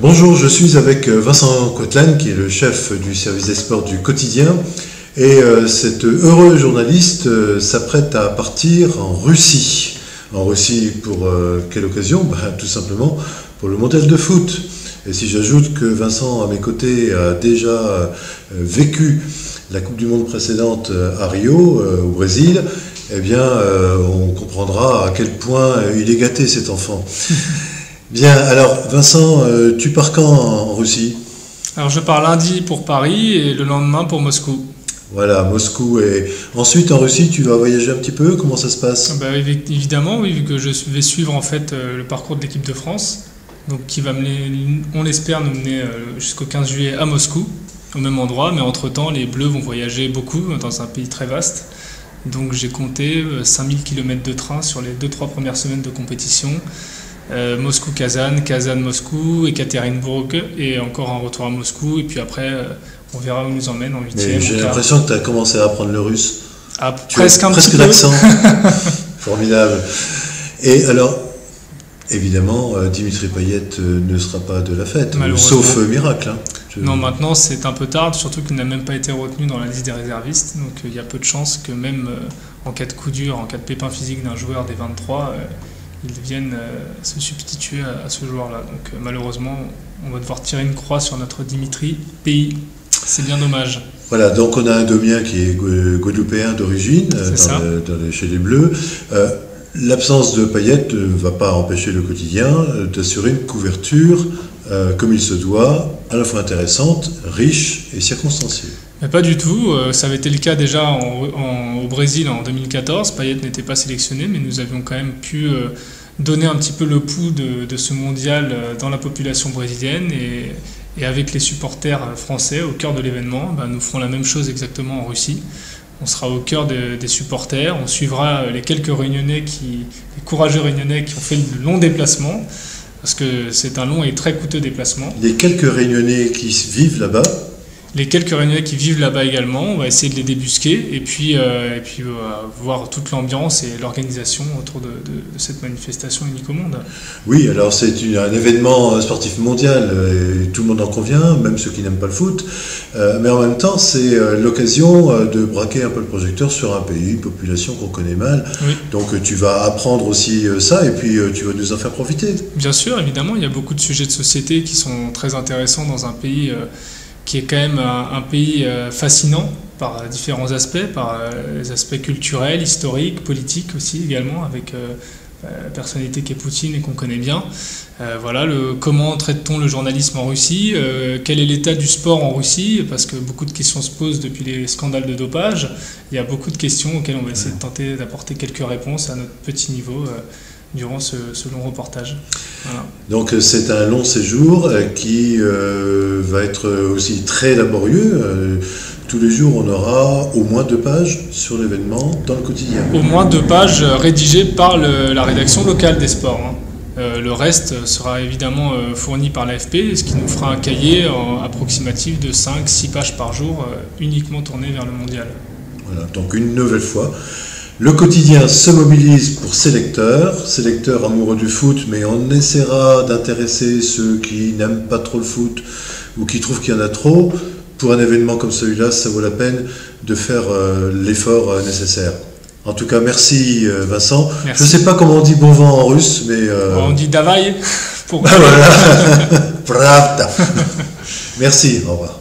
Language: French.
Bonjour, je suis avec Vincent Coetlen, qui est le chef du service des sports du quotidien. Et cet heureux journaliste s'apprête à partir en Russie. En Russie pour quelle occasion? Tout simplement pour le mondial de foot. Et si j'ajoute que Vincent, à mes côtés, a déjà vécu la Coupe du Monde précédente à Rio, au Brésil, eh bien, on comprendra à quel point il est gâté, cet enfant. Bien, alors Vincent, tu pars quand en Russie? Alors je pars lundi pour Paris et le lendemain pour Moscou. Voilà, Moscou. Et ensuite en Russie, tu vas voyager un petit peu? Comment ça se passe? Évidemment, oui, vu que je vais suivre en fait le parcours de l'équipe de France, donc qui va on l'espère, nous mener jusqu'au 15 juillet à Moscou, au même endroit, mais entre-temps, les Bleus vont voyager beaucoup dans un pays très vaste. Donc j'ai compté 5000 km de train sur les 2-3 premières semaines de compétition. Moscou-Kazan, Kazan-Moscou, Ekaterinbourg et encore un retour à Moscou. Et puis après, on verra où nous emmène en 8e. J'ai l'impression que tu as commencé à apprendre le russe. Ah, presque l'accent. Formidable. Et alors, évidemment, Dimitri Payet ne sera pas de la fête, sauf miracle. Non, maintenant c'est un peu tard, surtout qu'il n'a même pas été retenu dans la liste des réservistes. Donc il y a peu de chances que même en cas de coup dur, en cas de pépin physique d'un joueur des 23, ils viennent se substituer à ce joueur-là. Donc malheureusement, on va devoir tirer une croix sur notre Dimitri Pays. C'est bien dommage. Voilà, donc on a un Domien qui est guadeloupéen d'origine, chez les Bleus. L'absence de Payet ne va pas empêcher le quotidien d'assurer une couverture comme il se doit, à la fois intéressante, riche et circonstanciée. Mais pas du tout, ça avait été le cas déjà au Brésil en 2014, Payet n'était pas sélectionné, mais nous avions quand même pu donner un petit peu le pouls de ce mondial dans la population brésilienne et avec les supporters français au cœur de l'événement, nous ferons la même chose exactement en Russie. On sera au cœur des supporters, on suivra les quelques Réunionnais, les courageux Réunionnais qui ont fait le long déplacement, parce que c'est un long et très coûteux déplacement. Les quelques Réunionnais qui vivent là-bas? Les quelques Réunionnais qui vivent là-bas également, on va essayer de les débusquer et puis voir toute l'ambiance et l'organisation autour de cette manifestation unique au monde. Oui, alors c'est un événement sportif mondial, et tout le monde en convient, même ceux qui n'aiment pas le foot, mais en même temps c'est l'occasion de braquer un peu le projecteur sur un pays, une population qu'on connaît mal. Oui. Donc tu vas apprendre aussi ça et puis tu vas nous en faire profiter. Bien sûr, évidemment, il y a beaucoup de sujets de société qui sont très intéressants dans un pays qui est quand même un pays fascinant par différents aspects, par les aspects culturels, historiques, politiques aussi également, avec la personnalité qu'est Poutine et qu'on connaît bien. Voilà, comment traite-t-on le journalisme en Russie, quel est l'état du sport en Russie, parce que beaucoup de questions se posent depuis les scandales de dopage. Il y a beaucoup de questions auxquelles on va essayer de tenter d'apporter quelques réponses à notre petit niveau durant ce long reportage. Voilà. Donc c'est un long séjour qui va être aussi très laborieux. Tous les jours, on aura au moins 2 pages sur l'événement dans le quotidien. Au moins 2 pages rédigées par la rédaction locale des sports. Le reste sera évidemment fourni par l'AFP, ce qui nous fera un cahier approximatif de 5-6 pages par jour, uniquement tourné vers le mondial. Voilà, donc une nouvelle fois. Le quotidien se mobilise pour ses lecteurs amoureux du foot, mais on essaiera d'intéresser ceux qui n'aiment pas trop le foot ou qui trouvent qu'il y en a trop. Pour un événement comme celui-là, ça vaut la peine de faire l'effort nécessaire. En tout cas, merci Vincent. Merci. Je ne sais pas comment on dit bon vent en russe, mais... On dit davai pour... Voilà. Pravda. Merci, au revoir.